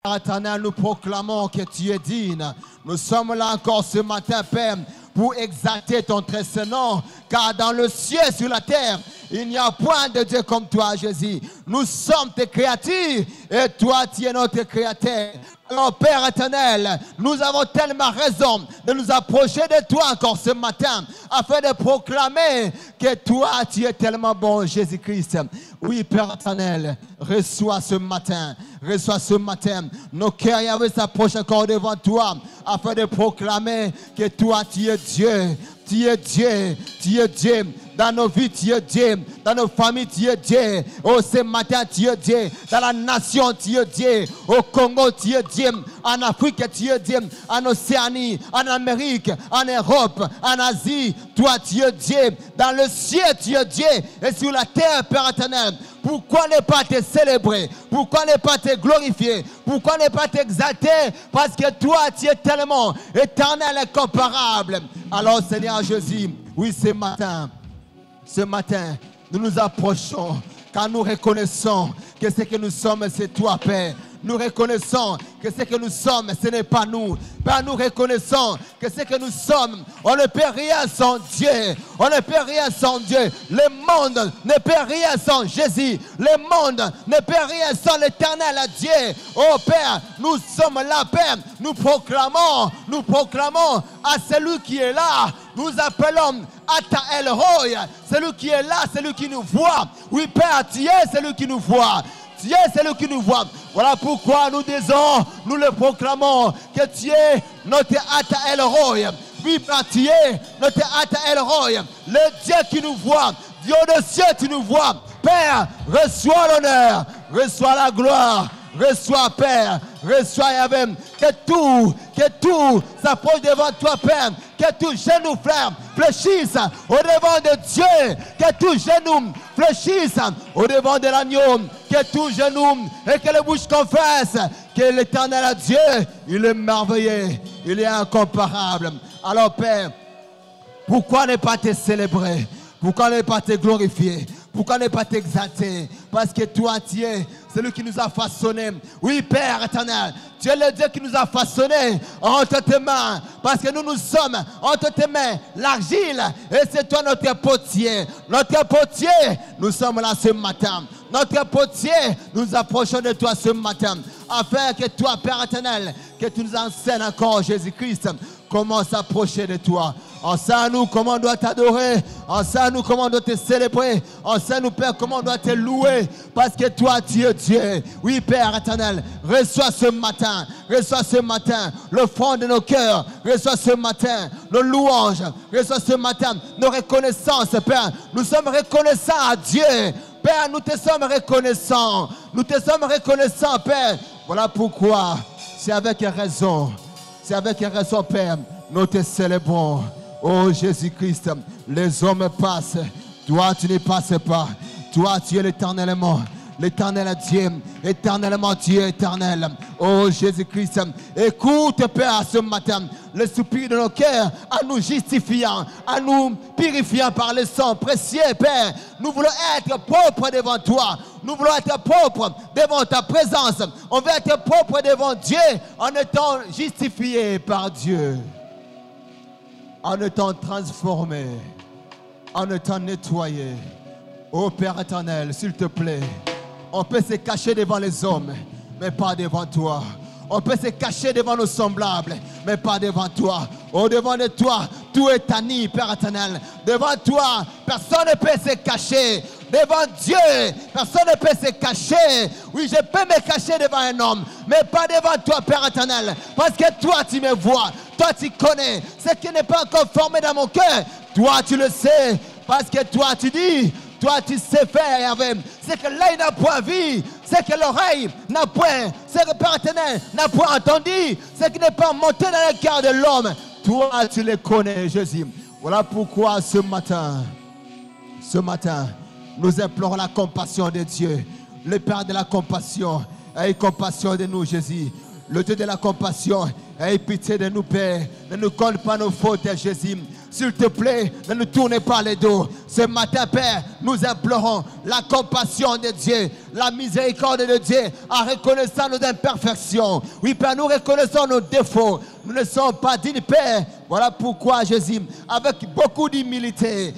Éternel, nous proclamons que tu es digne. Nous sommes là encore ce matin, Père, pour exalter ton très saint nom, car dans le ciel et sur la terre, il n'y a point de Dieu comme toi, Jésus. Nous sommes tes créatures et toi, tu es notre créateur. Alors, Père éternel, nous avons tellement raison de nous approcher de toi encore ce matin, afin de proclamer que toi, tu es tellement bon, Jésus-Christ. Oui, Père éternel, reçois ce matin nos cœurs, Yahweh, s'approchent encore devant toi, afin de proclamer que toi, tu es Dieu. Tu es Dieu, tu es Dieu. Dans nos vies, tu es Dieu. Dans nos familles, tu es Dieu. Oh, ce matin, tu es Dieu. Dans la nation, tu es Dieu. Au Congo, tu es Dieu. En Afrique, tu es Dieu. En Océanie, en Amérique, en Europe, en Asie, toi, tu es Dieu. Dans le ciel, tu es Dieu. Et sur la terre, Père éternel, pourquoi ne pas te célébrer? Pourquoi ne pas te glorifier? Pourquoi ne pas t'exalter? Parce que toi, tu es tellement éternel et incomparable. Alors, Seigneur Jésus, oui, ce matin, nous nous approchons, car nous reconnaissons que ce que nous sommes, c'est toi, Père. Nous reconnaissons que ce que nous sommes, ce n'est pas nous. Père, nous reconnaissons que ce que nous sommes, on ne peut rien sans Dieu. On ne peut rien sans Dieu. Le monde ne peut rien sans Jésus. Le monde ne peut rien sans l'éternel Dieu. Oh Père, nous sommes là, Père. Nous proclamons à celui qui est là. Nous appelons Ata El Roy. Celui qui est là, celui qui nous voit. Oui, Père, tu es celui qui nous voit. Dieu, c'est lui qui nous voit. Voilà pourquoi nous disons, nous le proclamons, que tu es notre Ata El Roy. Oui, Père, tu es notre Ata El Roy. Le Dieu qui nous voit. Dieu de ciel, tu nous vois. Père, reçois l'honneur, reçois la gloire. Reçois, Père, reçois, Yahweh, que tout s'approche devant toi, Père, que tout genou, frère, fléchisse au devant de Dieu, que tout genou fléchisse au devant de l'agneau, que tout genou et que les bouches confessent que l'éternel Dieu, il est merveilleux, il est incomparable. Alors, Père, pourquoi ne pas te célébrer? Pourquoi ne pas te glorifier? Pourquoi ne pas t'exalter? Parce que toi, tu es celui qui nous a façonnés. Oui, Père éternel, tu es le Dieu qui nous a façonnés entre tes mains. Parce que nous sommes entre tes mains, l'argile. Et c'est toi notre potier. Notre potier, nous sommes là ce matin. Notre potier, nous approchons de toi ce matin. Afin que toi, Père éternel, que tu nous enseignes encore, Jésus-Christ, comment s'approcher de toi. Enseigne-nous comment on doit t'adorer. Enseigne-nous comment on doit te célébrer. Enseigne-nous, Père, comment on doit te louer. Parce que toi, tu es Dieu. Oui, Père éternel, reçois ce matin le front de nos cœurs. Reçois ce matin nos louanges. Reçois ce matin nos reconnaissances, Père. Nous sommes reconnaissants à Dieu. Père, nous te sommes reconnaissants. Nous te sommes reconnaissants, Père. Voilà pourquoi, c'est avec raison, Père, nous te célébrons. Oh Jésus-Christ, les hommes passent. Toi, tu ne passes pas. Toi, tu es l'éternellement Dieu, éternellement Dieu éternel. Oh Jésus-Christ, écoute, Père, ce matin, le soupir de nos cœurs, en nous justifiant, en nous purifiant par le sang précieux, Père. Nous voulons être propres devant toi. Nous voulons être propres devant ta présence. On veut être propres devant Dieu en étant justifiés par Dieu, en étant transformés, en étant nettoyés. Oh Père éternel, s'il te plaît, on peut se cacher devant les hommes, mais pas devant toi. On peut se cacher devant nos semblables, mais pas devant toi. Au devant de toi, tout est tanni, Père éternel. Devant toi, personne ne peut se cacher. Devant Dieu, personne ne peut se cacher. Oui, je peux me cacher devant un homme, mais pas devant toi, Père éternel. Parce que toi, tu me vois. Toi, tu connais ce qui n'est pas encore formé dans mon cœur. Toi, tu le sais. Parce que toi, tu dis... Toi, tu sais faire, Yahweh. C'est que l'œil n'a point vu, c'est que l'oreille n'a point, c'est que le Père éternel n'a point entendu, c'est qui n'est pas monté dans le cœur de l'homme. Toi, tu les connais, Jésus. Voilà pourquoi ce matin, nous implorons la compassion de Dieu. Le Père de la compassion, aie compassion de nous, Jésus. Le Dieu de la compassion, aie pitié de nous, Père. Ne nous compte pas nos fautes, Jésus. S'il te plaît, ne nous tournez pas les dos. Ce matin, Père, nous implorons la compassion de Dieu, la miséricorde de Dieu, en reconnaissant nos imperfections. Oui, Père, nous reconnaissons nos défauts. Nous ne sommes pas dignes, Père. Voilà pourquoi, Jésus, avec beaucoup d'humilité,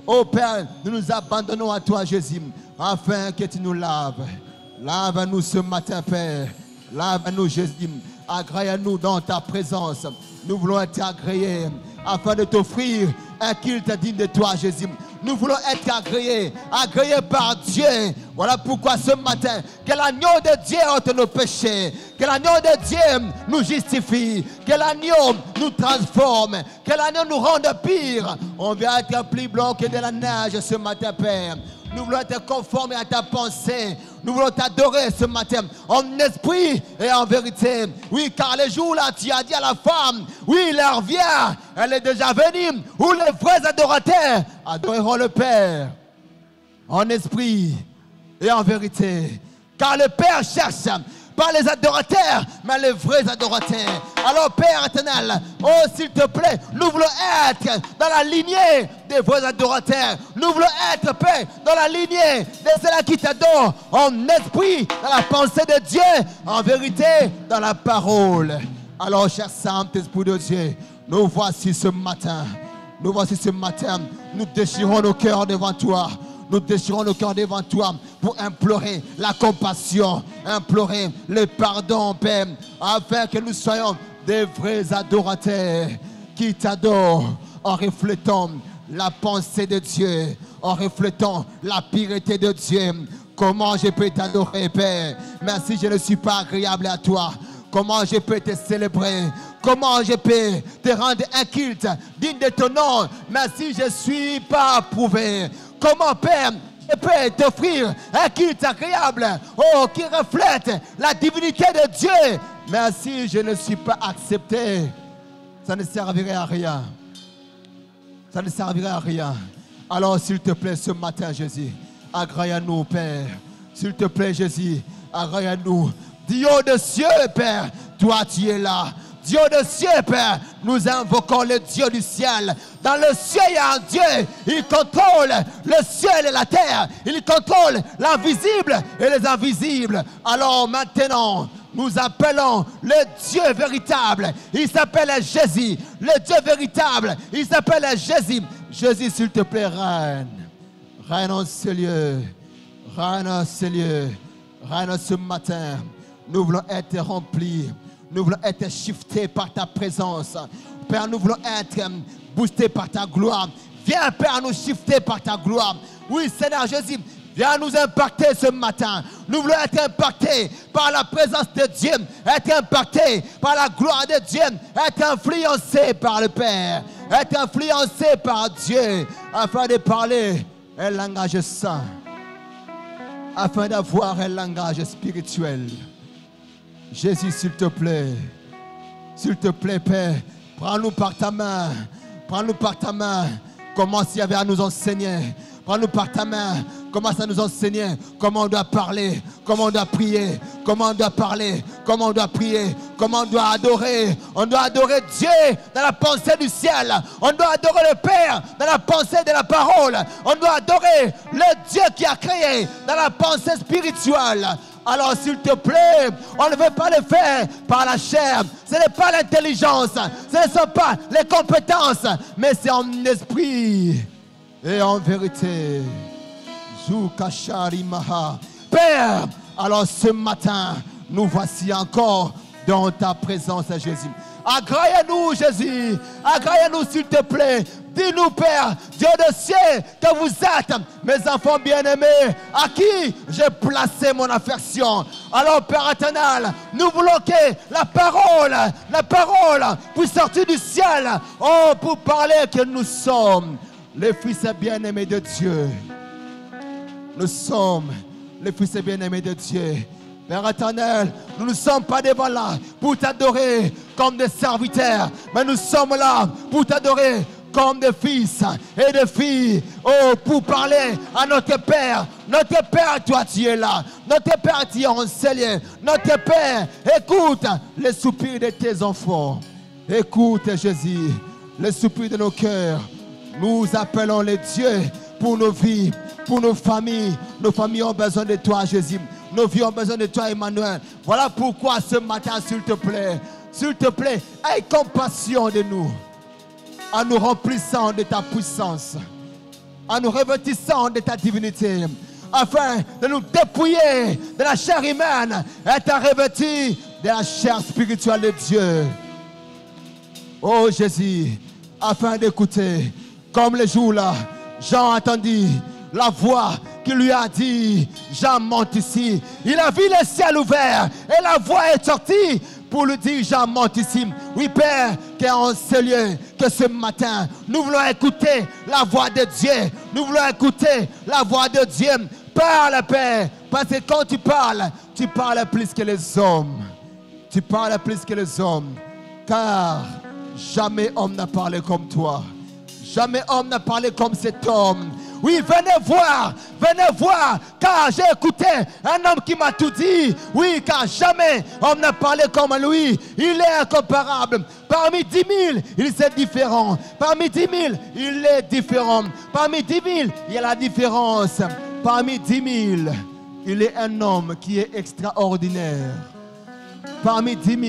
oh Père, nous nous abandonnons à toi, Jésus, afin que tu nous laves. Lave-nous ce matin, Père. Lave-nous, Jésus. Agrée-nous dans ta présence. Nous voulons être agréés afin de t'offrir un culte digne de toi, Jésus. Nous voulons être agréés par Dieu. Voilà pourquoi ce matin, que l'agneau de Dieu ôte nos péchés, que l'agneau de Dieu nous justifie, que l'agneau nous transforme, que l'agneau nous rende pire. On vient être plus blanc que de la neige ce matin, Père. Nous voulons être conformes à ta pensée. Nous voulons t'adorer ce matin en esprit et en vérité. Oui, car le jour là, tu as dit à la femme, oui, l'heure vient, elle est déjà venue, où les vrais adorateurs adoreront le Père en esprit et en vérité. Car le Père cherche pas les adorateurs, mais les vrais adorateurs. Alors Père éternel, oh s'il te plaît, nous voulons être dans la lignée des vrais adorateurs. Nous voulons être, Père, dans la lignée de ceux qui t'adorent en esprit, dans la pensée de Dieu, en vérité, dans la parole. Alors cher Saint-Esprit de Dieu, nous voici ce matin. Nous déchirons nos cœurs devant toi. Nous déchirons nos cœurs devant toi pour implorer la compassion, implorer le pardon, Père, afin que nous soyons des vrais adorateurs qui t'adorent en reflétant la pensée de Dieu, en reflétant la pureté de Dieu. Comment je peux t'adorer, Père? Merci, je ne suis pas agréable à toi. Comment je peux te célébrer? Comment je peux te rendre un culte digne de ton nom? Merci, je ne suis pas approuvé. Comment, Père, je peux t'offrir un culte agréable, oh, qui reflète la divinité de Dieu? Merci, je ne suis pas accepté. Ça ne servirait à rien. Ça ne servirait à rien. Alors, s'il te plaît, ce matin, Jésus, agrée-nous, Père. S'il te plaît, Jésus, agrée-nous. Dieu de cieux, Père, toi, tu es là. Dieu de cieux, Père, nous invoquons le Dieu du ciel. Dans le ciel, il y a un Dieu. Il contrôle le ciel et la terre. Il contrôle l'invisible et les invisibles. Alors maintenant, nous appelons le Dieu véritable. Il s'appelle Jésus. Le Dieu véritable, il s'appelle Jésus. Jésus, s'il te plaît, règne. Règne en ce lieu. Règne en ce lieu. Règne ce matin. Nous voulons être remplis. Nous voulons être shiftés par ta présence. Père, nous voulons être boostés par ta gloire. Viens, Père, nous shifter par ta gloire. Oui, Seigneur Jésus, viens nous impacter ce matin. Nous voulons être impactés par la présence de Dieu, être impactés par la gloire de Dieu, être influencés par le Père, être influencés par Dieu, afin de parler un langage saint, afin d'avoir un langage spirituel. Jésus, s'il te plaît, Père, prends-nous par ta main, commence à nous enseigner, prends-nous par ta main, commence à nous enseigner comment on doit parler, comment on doit prier, comment on doit parler, comment on doit prier, comment on doit adorer. On doit adorer Dieu dans la pensée du ciel, on doit adorer le Père dans la pensée de la parole, on doit adorer le Dieu qui a créé dans la pensée spirituelle. Alors s'il te plaît, on ne veut pas le faire par la chair. Ce n'est pas l'intelligence, ce ne sont pas les compétences, mais c'est en esprit et en vérité. Père, alors ce matin, nous voici encore dans ta présence, Jésus. Agrée-nous, Jésus. Agrée-nous, s'il te plaît. Dis-nous, Père, Dieu de ciel, que vous êtes mes enfants bien-aimés, à qui j'ai placé mon affection. Alors, Père éternel, nous voulons que la parole puisse sortir du ciel, oh, pour parler que nous sommes les fils bien-aimés de Dieu. Nous sommes les fils bien-aimés de Dieu. Père éternel, nous ne sommes pas devant là pour t'adorer comme des serviteurs, mais nous sommes là pour t'adorer comme des fils et des filles, oh, pour parler à notre Père. Notre Père, toi tu es là. Notre Père, tu es en ciel. Notre Père, écoute les soupirs de tes enfants. Écoute, Jésus, les soupirs de nos cœurs. Nous appelons les dieux pour nos vies, pour nos familles. Nos familles ont besoin de toi, Jésus. Nos vies ont besoin de toi, Emmanuel. Voilà pourquoi ce matin, s'il te plaît, aie compassion de nous, en nous remplissant de ta puissance, en nous revêtissant de ta divinité, afin de nous dépouiller de la chair humaine et t'en revêtir de la chair spirituelle de Dieu. Oh Jésus, afin d'écouter, comme le jour-là, Jean entendit la voix qui lui a dit, Jean monte ici. Il a vu le ciel ouvert et la voix est sortie pour lui dire, Jean monte ici. Oui, Père, qu'en ce lieu, que ce matin, nous voulons écouter la voix de Dieu. Nous voulons écouter la voix de Dieu. Parle, Père, parce que quand tu parles plus que les hommes. Tu parles plus que les hommes. Car jamais homme n'a parlé comme toi. Jamais homme n'a parlé comme cet homme. Oui, venez voir, car j'ai écouté un homme qui m'a tout dit. Oui, car jamais homme n'a parlé comme lui. Il est incomparable. Parmi 10 000, il est différent. Parmi 10 000, il est différent. Parmi 10 000, il y a la différence. Parmi 10 000, il est un homme qui est extraordinaire. Parmi 10 000,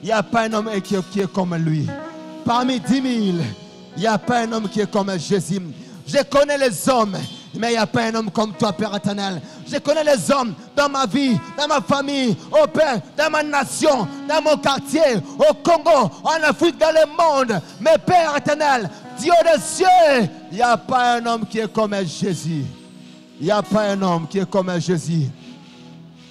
il n'y a pas un homme qui est comme lui. Parmi 10 000, il n'y a pas un homme qui est comme Jésus. Je connais les hommes, mais il n'y a pas un homme comme toi, Père éternel. Je connais les hommes dans ma vie, dans ma famille, au Père, dans ma nation, dans mon quartier, au Congo, en Afrique, dans le monde. Mais Père éternel, Dieu des cieux, il n'y a pas un homme qui est comme Jésus. Il n'y a pas un homme qui est comme Jésus.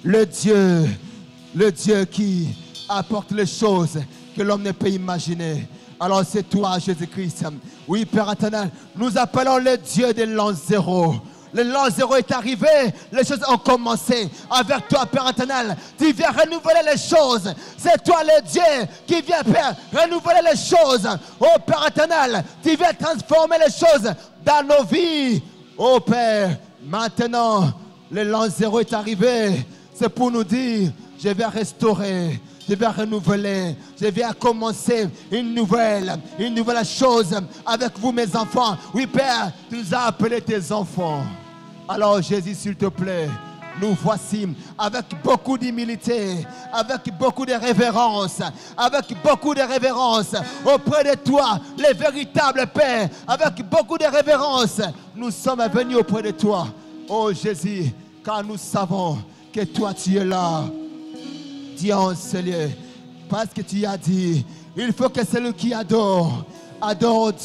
Le Dieu qui apporte les choses que l'homme ne peut imaginer. Alors c'est toi, Jésus-Christ. Oui, Père éternel, nous appelons le Dieu de l'an zéro. Le l'an zéro est arrivé, les choses ont commencé. Avec toi, Père éternel, tu viens renouveler les choses. C'est toi le Dieu qui vient, Père, renouveler les choses. Oh Père éternel, tu viens transformer les choses dans nos vies. Oh Père, maintenant, le l'an zéro est arrivé. C'est pour nous dire, je vais restaurer. Je vais renouveler, je vais commencer une nouvelle chose avec vous, mes enfants. Oui, Père, tu nous as appelés tes enfants. Alors, Jésus, s'il te plaît, nous voici avec beaucoup d'humilité, avec beaucoup de révérence, auprès de toi, les véritables Pères, avec beaucoup de révérence. Nous sommes venus auprès de toi, oh Jésus, car nous savons que toi, tu es là. Dieu en ce lieu, parce que tu as dit, il faut que celui qui adore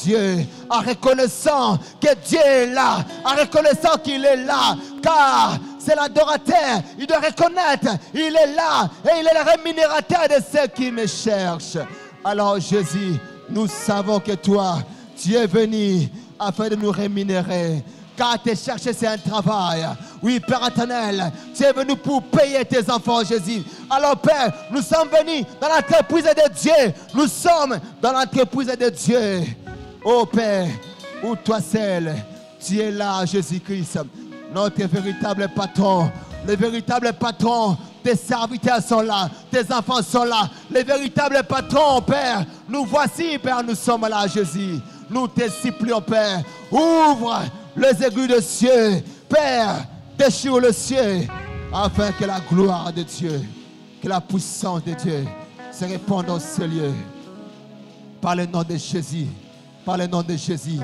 Dieu, en reconnaissant que Dieu est là, en reconnaissant qu'il est là, car c'est l'adorateur, il doit reconnaître, il est là, et il est le rémunérateur de ceux qui me cherchent. Alors Jésus, nous savons que toi, tu es venu afin de nous rémunérer. Car te chercher, c'est un travail. Oui, Père éternel, tu es venu pour payer tes enfants, Jésus. Alors, Père, nous sommes venus dans l'entreprise de Dieu. Nous sommes dans l'entreprise de Dieu. Oh, Père, où toi seul, tu es là, Jésus-Christ, notre véritable patron. Le véritable patron, tes serviteurs sont là, tes enfants sont là. Les véritables patrons, Père, nous voici, Père, nous sommes là, Jésus. Nous te supplions, Père, ouvre les aigus des cieux. Père, déchire le ciel, afin que la gloire de Dieu, que la puissance de Dieu se répande dans ce lieu. Par le nom de Jésus, par le nom de Jésus,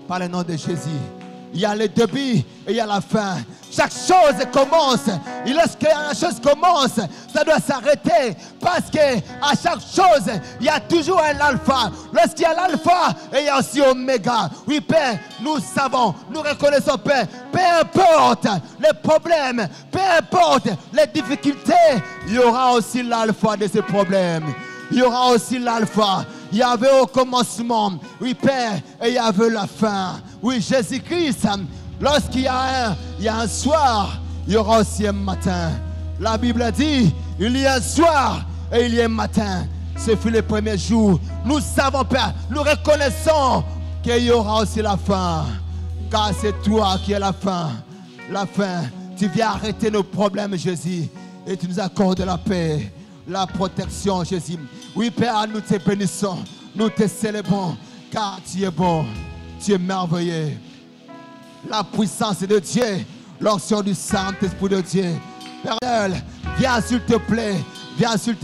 par le nom de Jésus. Il y a le début et il y a la fin. Chaque chose commence. Et lorsque la chose commence, ça doit s'arrêter. Parce qu'à chaque chose, il y a toujours un alpha. Lorsqu'il y a l'alpha, il y a aussi oméga. Oui, Père, nous savons, nous reconnaissons, Père. Peu importe les problèmes, peu importe les difficultés, il y aura aussi l'alpha de ces problèmes. Il y aura aussi l'alpha. Il y avait au commencement, oui Père, et il y avait la fin. Oui, Jésus-Christ, lorsqu'il y a un soir, il y aura aussi un matin. La Bible dit, il y a un soir et il y a un matin. Ce fut le premier jour. Nous savons, Père, nous reconnaissons qu'il y aura aussi la fin. Car c'est toi qui es la fin. La fin. Tu viens arrêter nos problèmes, Jésus, et tu nous accordes la paix. La protection, Jésus. Oui, Père, nous te bénissons. Nous te célébrons car tu es bon, tu es merveilleux. La puissance de Dieu, l'onction du Saint-Esprit de Dieu. Père, viens s'il te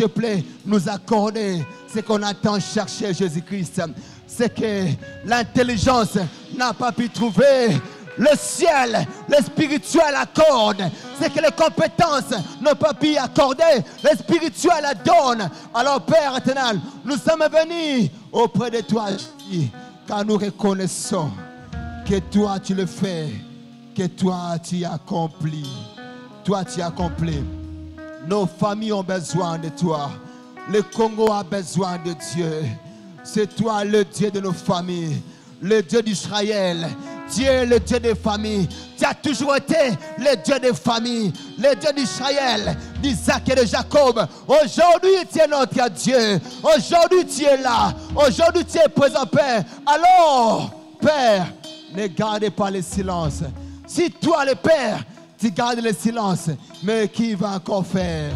plaît, nous accorder ce qu'on attend chercher Jésus-Christ. C'est que l'intelligence n'a pas pu trouver. Le ciel, le spirituel accorde. C'est que les compétences n'ont pas pu accorder. Le spirituel donne. Alors Père éternel, nous sommes venus auprès de toi, car nous reconnaissons que toi tu le fais, que toi tu accomplis. Toi tu accomplis. Nos familles ont besoin de toi. Le Congo a besoin de Dieu. C'est toi le Dieu de nos familles, le Dieu d'Israël. Tu es le Dieu des familles. Tu as toujours été le Dieu des familles, le Dieu d'Israël, d'Isaac et de Jacob. Aujourd'hui, tu es notre Dieu. Aujourd'hui, tu es là. Aujourd'hui, tu es présent, Père. Alors, Père, ne gardez pas le silence. Si toi, le Père, tu gardes le silence, mais qui va encore faire?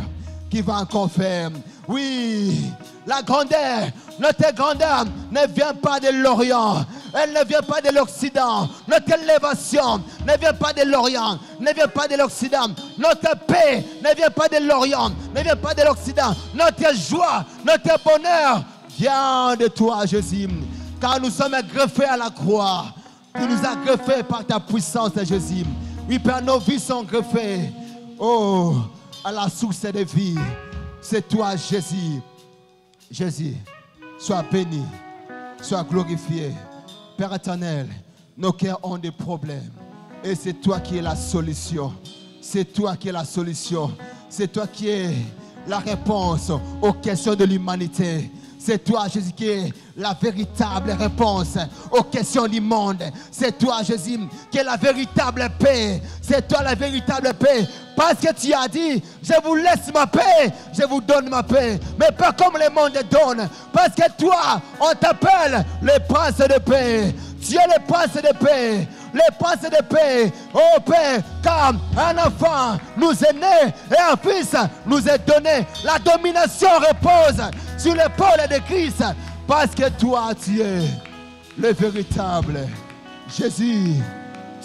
Qui va encore faire? Oui, la grandeur, notre grandeur ne vient pas de l'Orient, elle ne vient pas de l'Occident. Notre élévation ne vient pas de l'Orient, ne vient pas de l'Occident. Notre paix ne vient pas de l'Orient, ne vient pas de l'Occident. Notre joie, notre bonheur vient de toi, Jésus. Car nous sommes greffés à la croix. Tu nous as greffés par ta puissance, Jésus. Oui, Père, nos vies sont greffées. Oh, à la source de vie. C'est toi, Jésus. Jésus, sois béni, sois glorifié. Père éternel, nos cœurs ont des problèmes. Et c'est toi qui es la solution. C'est toi qui es la solution. C'est toi qui es la réponse aux questions de l'humanité. C'est toi, Jésus, qui est la véritable réponse aux questions du monde. C'est toi, Jésus, qui est la véritable paix. C'est toi la véritable paix. Parce que tu as dit, je vous laisse ma paix, je vous donne ma paix. Mais pas comme le monde donne. Parce que toi, on t'appelle le prince de paix. Tu es le prince de paix. Le prince de paix. Oh Père, comme un enfant nous est né et un fils nous est donné. La domination repose sur l'épaule de Christ. Parce que toi, tu es le véritable Jésus.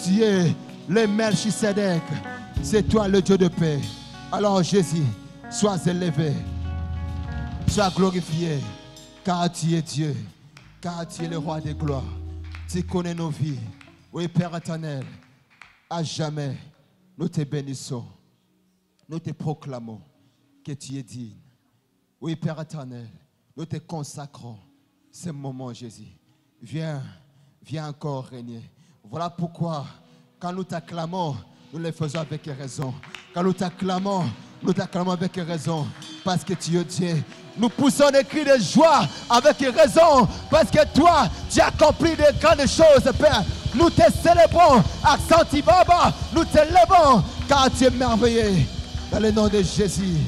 Tu es le Melchisedec. C'est toi le Dieu de paix. Alors Jésus, sois élevé, sois glorifié, car tu es Dieu, car tu es le roi des gloires. Tu connais nos vies. Oui, Père éternel, à jamais, nous te bénissons. Nous te proclamons que tu es digne. Oui, Père éternel, nous te consacrons ce moment, Jésus. Viens, viens encore régner. Voilà pourquoi, quand nous t'acclamons, nous le faisons avec raison. Quand nous t'acclamons avec raison. Parce que tu es Dieu. Nous poussons des cris de joie avec raison. Parce que toi, tu as accompli de grandes choses, Père. Nous te célébrons. Accent Baba, nous te levons. Car tu es merveilleux. Dans le nom de Jésus.